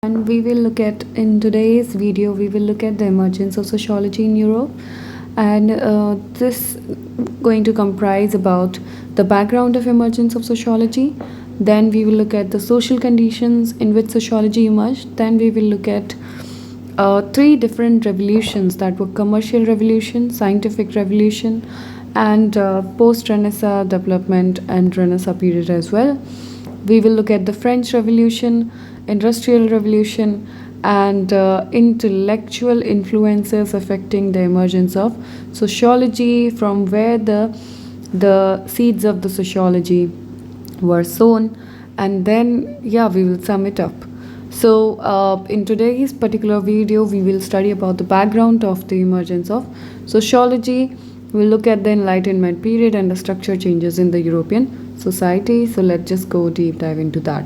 And we will look at in today's video we will look at the emergence of sociology in Europe, and this going to comprise about the background of emergence of sociology. Then we will look at the social conditions in which sociology emerged. Then we will look at three different revolutions that were commercial revolution, scientific revolution, and post-Renaissance development and Renaissance period as well. We will look at the French Revolution, Industrial Revolution, and intellectual influences affecting the emergence of sociology, from where the seeds of the sociology were sown, and then we will sum it up. So in today's particular video we will study about the background of the emergence of sociology. We'll look at the Enlightenment period and the structure changes in the European society. So let's just go deep dive into that.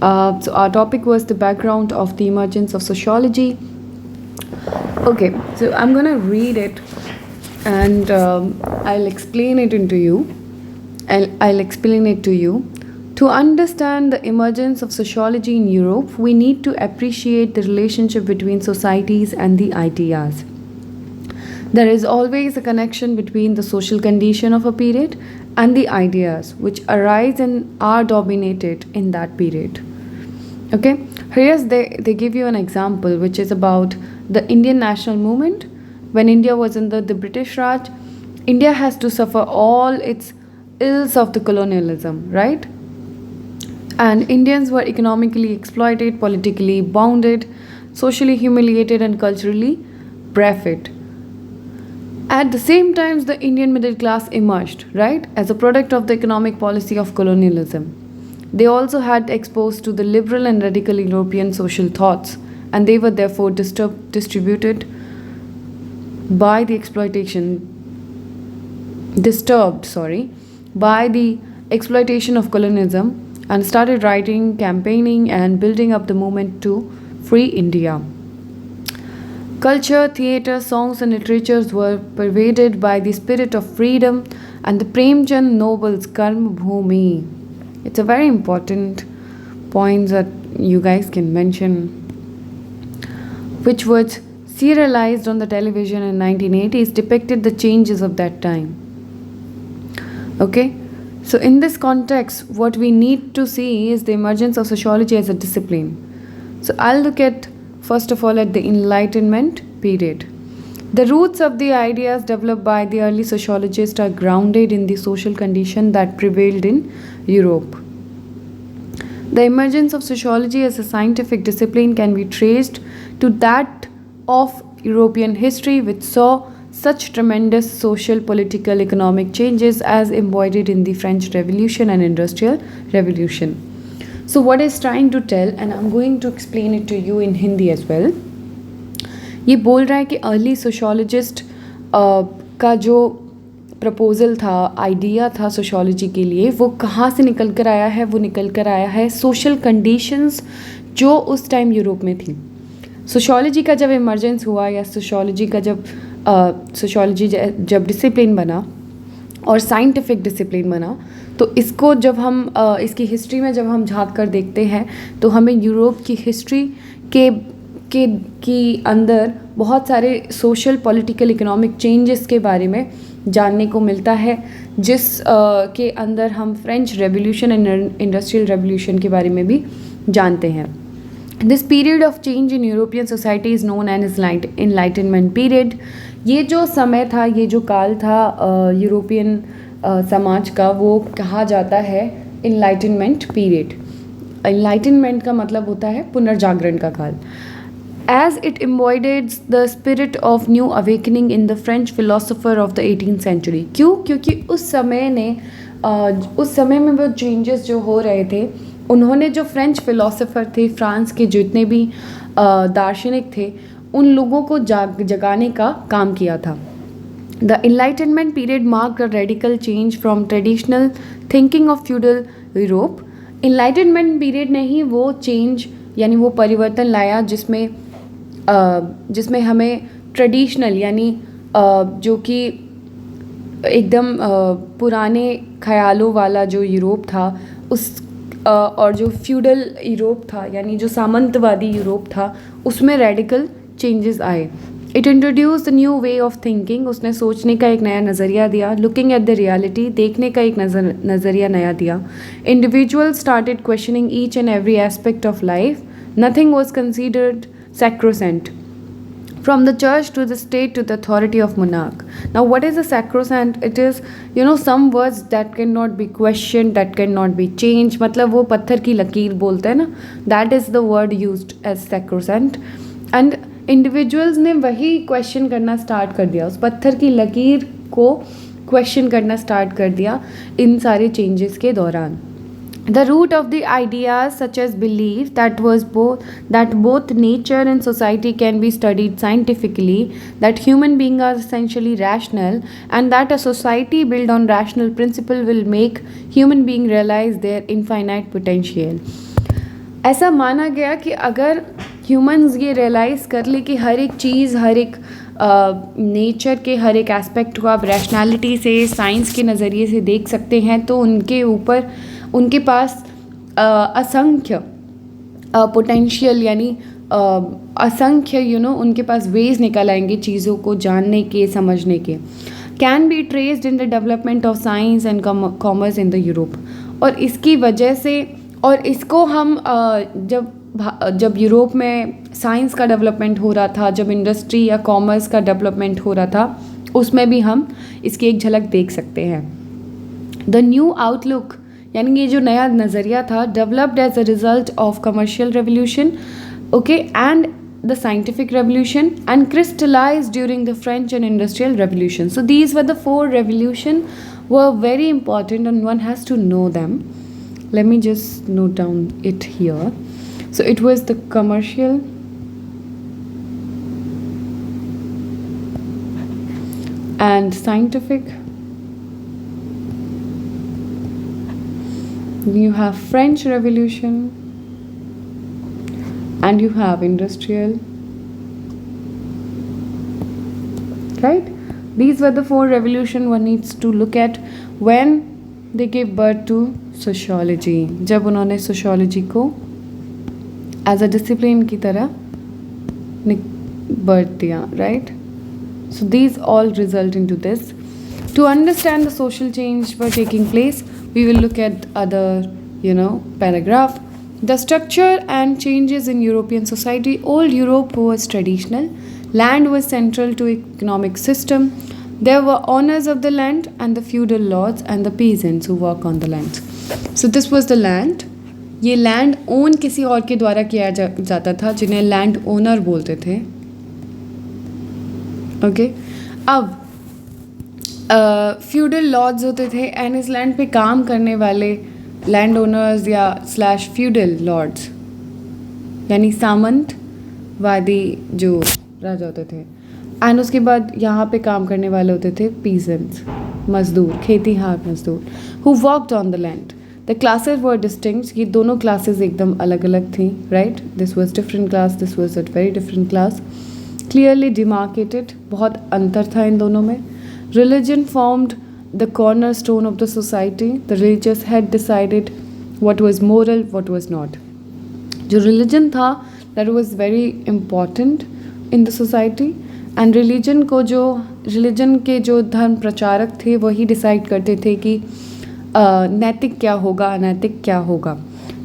So our topic was the background of the emergence of sociology. Okay, so I'm gonna read it, and I'll explain it into you. I'll explain it to you. To understand the emergence of sociology in Europe, we need to appreciate the relationship between societies and the ideas. There is always a connection between the social condition of a period and the ideas which arise and are dominated in that period. Okay, here's they give you an example which is about the Indian national movement. When India was under the British Raj, India has to suffer all its ills of the colonialism, right? And Indians were economically exploited, politically bounded, socially humiliated, and culturally bereft. At the same time, the Indian middle class emerged, right, as a product of the economic policy of colonialism. They also had exposed to the liberal and radical European social thoughts, and they were therefore distributed by the by the exploitation of colonialism, and started writing, campaigning, and building up the movement to free India. Culture, theatre, songs, and literatures were pervaded by the spirit of freedom and the Premchand novels Karma Bhumi. It's a very important point that you guys can mention, which was serialized on the television in 1980s, depicted the changes of that time. Okay, so in this context, what we need to see is the emergence of sociology as a discipline. So I'll look at first of all at the Enlightenment period. The roots of the ideas developed by the early sociologists are grounded in the social condition that prevailed in Europe. The emergence of sociology as a scientific discipline can be traced to that of European history, which saw such tremendous social, political, economic changes as embodied in the French Revolution and Industrial Revolution. So what is trying to tell, and I'm going to explain it to you in Hindi as well. ये बोल रहा है कि early sociologist का जो proposal था, idea था sociology के लिए, वो कहाँ से निकल कर आया है? वो निकल कर आया है सोशल कंडीशंस जो उस टाइम यूरोप में थी. सोशोलॉजी का जब इमर्जेंस हुआ, या सोशोलॉजी का सोशोलॉजी जब डिसिप्लिन बना और साइंटिफिक डिसिप्लिन बना, तो इसको जब हम इसकी हिस्ट्री में जब हम झांक कर देखते हैं, तो हमें यूरोप की हिस्ट्री की अंदर बहुत सारे सोशल, पॉलिटिकल, इकोनॉमिक चेंजेस के बारे में जानने को मिलता है, जिस के अंदर हम French revolution and industrial revolution के बारे में भी जानते हैं. This period of change in European society is known as enlightenment period. ये जो समय था, ये जो काल था यूरोपियन समाज का, वो कहा जाता है एनलाइटनमेंट पीरियड. एनलाइटनमेंट का मतलब होता है पुनर्जागरण का काल. As it embodied the spirit of new awakening in the French philosopher of the 18th century. क्यों? क्योंकि उस समय में वो चेंजेस जो हो रहे थे, उन्होंने जो फ्रेंच फिलोसोफर थे, फ्रांस के जितने भी दार्शनिक थे, उन लोगों को जगाने का काम किया था. The Enlightenment period marked a radical change from traditional thinking of feudal Europe. Enlightenment period ने ही वो चेंज, यानी वो परिवर्तन लाया जिसमें हमें ट्रेडिशनल, यानी जो कि एकदम पुराने ख्यालों वाला जो यूरोप था, और जो फ्यूडल यूरोप था यानी जो सामंतवादी यूरोप था उसमें रेडिकल चेंजेस आए. It introduce the new way of thinking. उसने सोचने का एक नया नज़रिया दिया. लुकिंग एट द रियलिटी, देखने का एक नज़रिया नया दिया. Individual started questioning each and every aspect of life. Nothing was considered sacrosanct. From the church to the state to the authority of monarch. Now, what is a sacrosanct? It is, some words that cannot be questioned, that cannot be changed. मतलब वो पत्थर की लकीर बोलते हैं ना. That is the word used as sacrosanct. And individuals ने वही क्वेश्चन करना स्टार्ट कर दिया. उस पत्थर की लकीर को क्वेश्चन करना स्टार्ट कर दिया इन सारे चेंजेस के दौरान. The root of the ideas such as belief that both nature and society can be studied scientifically, that human beings are essentially rational, and that a society built on rational principle will make human being realize their infinite potential. ऐसा माना गया कि अगर humans ये realise कर ले कि हर एक चीज़, हर एक नेचर के हर एक एस्पेक्ट को आप रैशनैलिटी से, साइंस के नज़रिए से देख सकते हैं, तो उनके पास असंख्य पोटेंशियल यानी असंख्य उनके पास वेज निकल आएंगे चीज़ों को जानने के, समझने के. Can be traced in the development of science and commerce in the Europe. और इसकी वजह से, और इसको हम जब यूरोप में साइंस का डेवलपमेंट हो रहा था, जब इंडस्ट्री या कॉमर्स का डेवलपमेंट हो रहा था, उसमें भी हम इसकी एक झलक देख सकते हैं. द न्यू आउटलुक यानी ये जो नया नज़रिया था, developed as a result of commercial revolution, okay, and the scientific revolution, and crystallized during the French and industrial revolution. So these were the 4 revolution were very important and one has to know them. Let me just note down it here. So it was the commercial, and scientific. You have French Revolution and you have industrial, right? These were the 4 revolution one needs to look at when they gave birth to sociology. जब उन्होंने sociology को as a discipline की तरह birth दिया, right? So these all result into this. To understand the social change were taking place, we will look at other paragraph. The structure and changes in European society. Old Europe was traditional. Land was central to economic system. There were owners of the land and the feudal lords and the peasants who work on the land. So this was the land. ये land own किसी और के द्वारा किया जाता था, जिन्हें land owner बोलते थे. ओके, अब फ्यूडल लॉर्ड्स होते थे एंड इस लैंड पे काम करने वाले लैंड ओनर्स या स्लैश फ्यूडल लॉर्ड्स यानी सामंतवादी जो राजा होते थे. एंड उसके बाद यहाँ पे काम करने वाले होते थे पीजेंट्स, मजदूर, खेतीहार मजदूर, who worked on the land. The classes were distinct. ये दोनों क्लासेस एकदम अलग अलग थी, right? This was different class, this was a very different class. Clearly demarcated, बहुत अंतर था इन दोनों में. Religion formed the cornerstone of the society. The religious had decided what was moral, what was not. जो religion था, that was very important in the society. And religion के जो धर्म प्रचारक थे वही डिसाइड करते थे कि नैतिक क्या होगा, अनैतिक क्या होगा.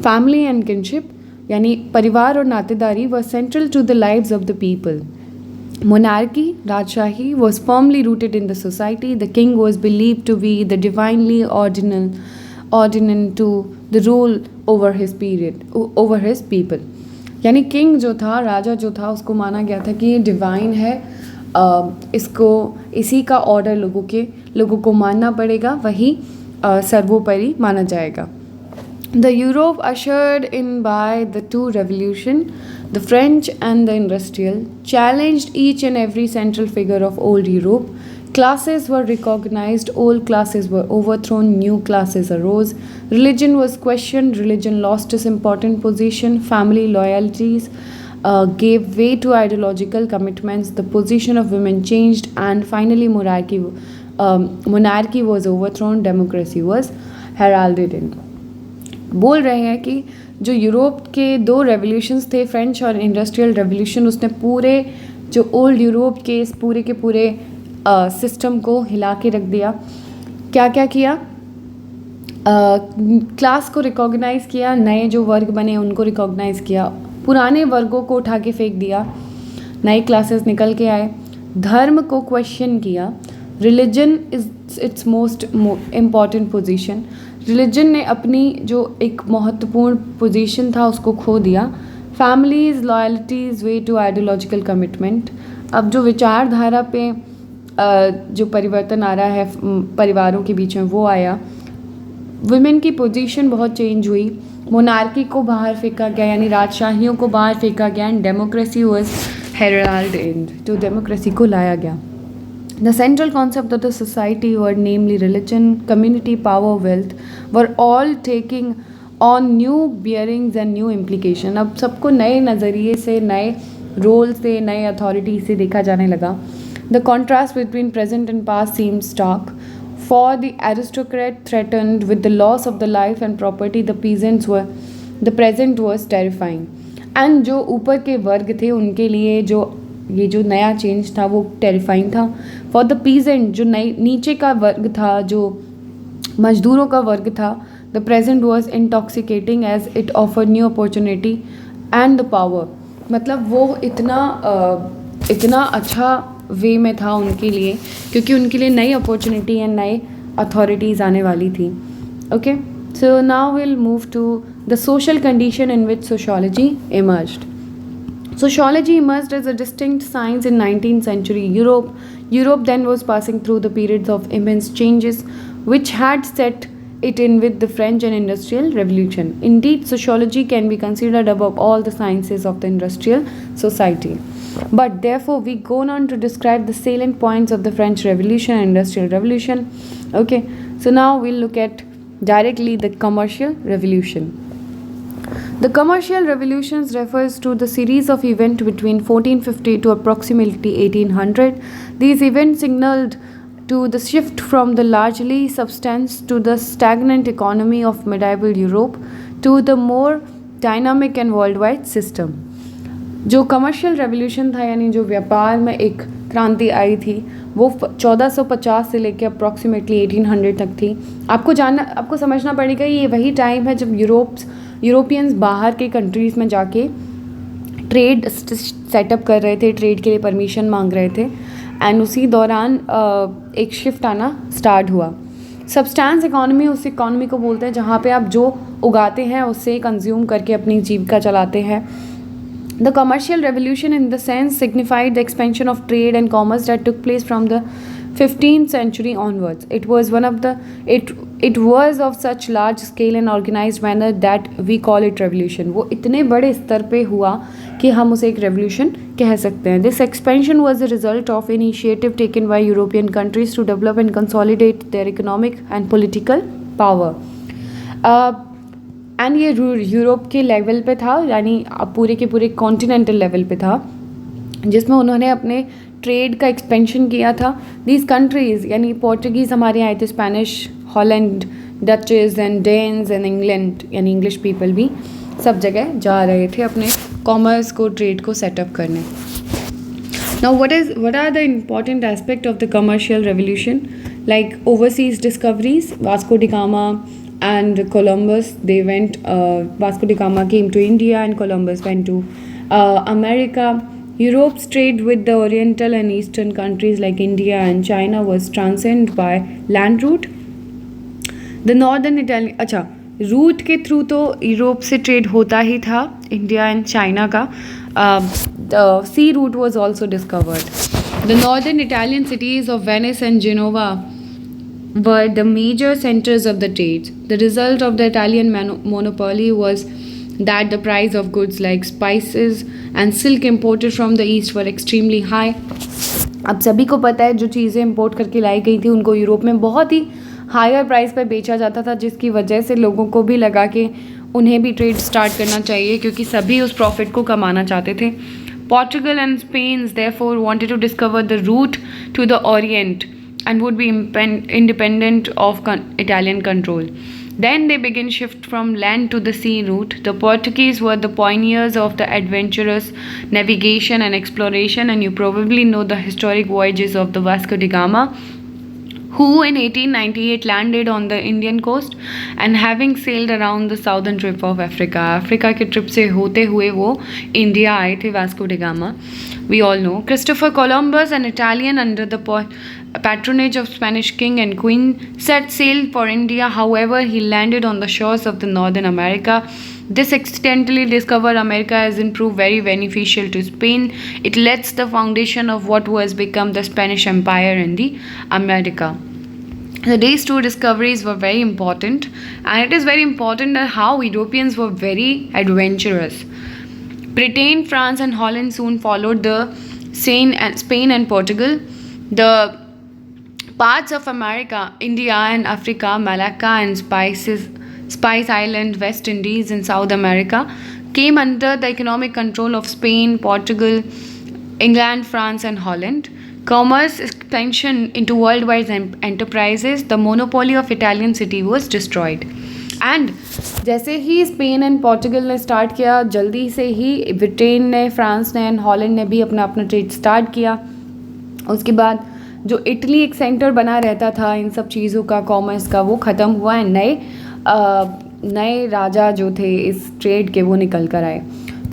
Family and kinship यानी परिवार और नातेदारी were central to the lives of the people. Monarchy, Rajshahi, was firmly rooted in the society. The king was believed to be the divinely ordinate to the rule over his people. यानी king जो था, राजा जो था, उसको माना गया था कि ये डिवाइन है, इसी का ऑर्डर लोगों को मानना पड़ेगा, वही सर्वोपरि माना जाएगा. The Europe ushered in by the 2 revolution, the French and the industrial, challenged each and every central figure of old Europe. Classes were recognized, old classes were overthrown, new classes arose. Religion was questioned, religion lost its important position, family loyalties gave way to ideological commitments, the position of women changed, and finally monarchy was overthrown, democracy was heralded in. बोल रहे हैं कि जो Europe के दो revolutions थे, French और industrial revolution, उसने पूरे जो ओल्ड यूरोप के इस पूरे के पूरे सिस्टम को हिला के रख दिया। क्या क्या किया? क्लास को रिकॉग्नाइज़ किया, नए जो वर्ग बने उनको रिकॉग्नाइज़ किया, पुराने वर्गों को उठा के फेंक दिया, नए क्लासेस निकल के आए, धर्म को क्वेश्चन किया। Religion is it's most important position. Religion ने अपनी जो एक महत्वपूर्ण पोजीशन था उसको खो दिया। Families loyalties way to ideological commitment. अब जो विचारधारा पे जो परिवर्तन आ रहा है परिवारों के बीच में वो आया। वुमेन की पोजीशन बहुत चेंज हुई। मोनार्की को बाहर फेंका गया, यानी राजशाहियों को बाहर फेंका गया, एंड डेमोक्रेसी वाज हेराल्ड इन, तो डेमोक्रेसी को लाया गया। The central concept of the society were namely religion, community, power, wealth were all taking on new bearings and new implication। अब सबको नए नज़रिए से, नए रोल से, नए अथॉरिटी से देखा जाने लगा। The contrast between present and past seems stark। For the aristocrat threatened with the loss of the life and property, the present was terrifying। And जो ऊपर के वर्ग थे उनके लिए ये जो नया चेंज था वो टेरिफाइंग था। फॉर द पीजेंट, जो नीचे का वर्ग था, जो मजदूरों का वर्ग था, the present was intoxicating as it offer new opportunity and the power. मतलब वो इतना अच्छा वे में था उनके लिए, क्योंकि उनके लिए नई अपॉर्चुनिटी एंड नए अथॉरिटीज़ आने वाली थी। Okay, so now will move to the social condition in which sociology emerged. Sociology emerged as a distinct science in 19th century Europe. Europe then was passing through the periods of immense changes which had set it in with the French and Industrial Revolution. Indeed, sociology can be considered above all the sciences of the industrial society. But therefore, we go on to describe the salient points of the French Revolution and Industrial Revolution. Okay, so now we'll look at directly the Commercial Revolution. The commercial revolutions refers to the series of events between 1450 to approximately 1800. These events signaled to the shift from the largely substance to the stagnant economy of medieval Europe to the more dynamic and worldwide system. जो commercial revolution था, यानी जो व्यापार में एक क्रांति आई थी, वो 1450 से लेकर अप्रॉक्सीमेटली 1800 तक थी। आपको समझना पड़ेगा ये वही टाइम है जब यूरोपियंस बाहर के कंट्रीज़ में जाके ट्रेड सेटअप कर रहे थे, ट्रेड के लिए परमिशन मांग रहे थे, एंड उसी दौरान एक शिफ्ट आना स्टार्ट हुआ। सब्सटेंस इकोनॉमी उस इकोनॉमी को बोलते हैं जहाँ पे आप जो उगाते हैं उससे कंज्यूम करके अपनी जीविका चलाते हैं। The commercial revolution in the sense signified the expansion of trade and commerce that took place from the 15th century onwards. It was of such large scale and organized manner that we call it revolution. वो इतने बड़े स्तर पे हुआ कि हम उसे एक revolution कह सकते हैं। This expansion was the result of initiative taken by European countries to develop and consolidate their economic and political power. And ये यूरोप के लेवल पे था, यानी पूरे के पूरे कॉन्टिनेंटल लेवल पे था, जिसमें उन्होंने अपने ट्रेड का एक्सपेंशन किया था। दीज कंट्रीज़, यानी पोर्टुगीज़ हमारे आए थे, Spanish, Holland, Dutches and Danes and England, यानी इंग्लिश पीपल भी सब जगह जा रहे थे अपने कॉमर्स को, ट्रेड को सेटअप करने। Now what are the important aspect of the commercial revolution? Like overseas discoveries, Vasco da Gama and Columbus, they went, Vasco da Gama came to India and Columbus went to America. Europe's trade with the oriental and eastern countries like India and China was transcended by land route. The northern Italian, route के through तो Europe से trade होता ही था, India and China का। The sea route was also discovered. The northern Italian cities of Venice and Genoa were the major centers of the trade. The result of the Italian monopoly was that the price of goods like spices and silk imported from the east were extremely high. अब सभी को पता है जो चीज़ें import करके लाई गई थी उनको यूरोप में बहुत ही हायर प्राइस पर बेचा जाता था, जिसकी वजह से लोगों को भी लगा कि उन्हें भी ट्रेड स्टार्ट करना चाहिए, क्योंकि सभी उस प्रॉफिट को कमाना चाहते थे। Portugal and Spain therefore wanted to discover the route to the Orient and would be independent of Italian control. Then they begin shift from land to the sea route. The Portuguese were the pioneers of the adventurous navigation and exploration, and you probably know the historic voyages of the Vasco da Gama, who in 1898 landed on the Indian coast and having sailed around the southern tip of Africa. Africa के trip से होते हुए वो India आए थे, Vasco D gamma. We all know Christopher Columbus, an Italian under the patronage of Spanish king and queen, set sail for India. However, he landed on the shores of the Northern America. This accidentally discovered America has proved very beneficial to Spain. It lays the foundation of what was become the Spanish Empire in the America. So these two discoveries were very important, and it is very important that how Europeans were very adventurous. Britain, France, and Holland soon followed the Spain and Portugal. The parts of America, India and Africa, Malacca and Spice Island, West Indies, and South America came under the economic control of Spain, Portugal, England, France, and Holland. Commerce expansion into worldwide enterprises, the monopoly of Italian city was destroyed. And जैसे ही Spain and Portugal ने start किया, जल्दी से ही Britain ने, France ने and Holland ने भी अपना अपना ट्रेड स्टार्ट किया. उसके बाद जो इटली एक सेंटर बना रहता था इन सब चीज़ों का, कॉमर्स का, वो ख़त्म हुआ एंड नए राजा जो थे इस ट्रेड के वो निकल कर आए.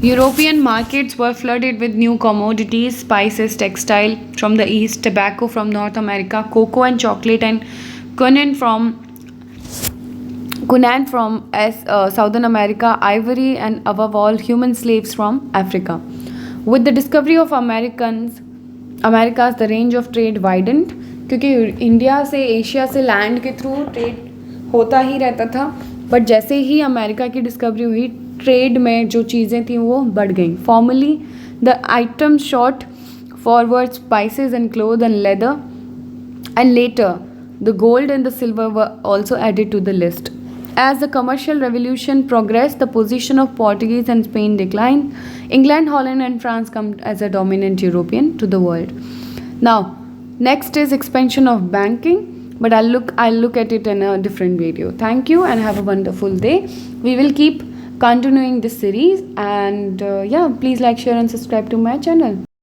European markets were flooded with new commodities, spices, textile from the east, tobacco from North America, cocoa and chocolate, and quinine from Southern America, ivory, and above all, human slaves from Africa. With the discovery of Americas, the range of trade widened, क्योंकि India से, Asia से land के through trade होता ही रहता था, but जैसे ही अमेरिका की डिस्कवरी हुई, ट्रेड में जो चीज़ें थी वो बढ़ गई. Formerly the items shot forward spices and cloth and leather, and later the gold and the silver were also added to the list. As the commercial revolution progressed, the position of Portuguese and Spain declined. England, Holland, and France come as a dominant European to the world. Now, next is expansion of banking, but I'll look at it in a different video. Thank you and have a wonderful day. We will keep continuing this series, and yeah, please like, share, and subscribe to my channel.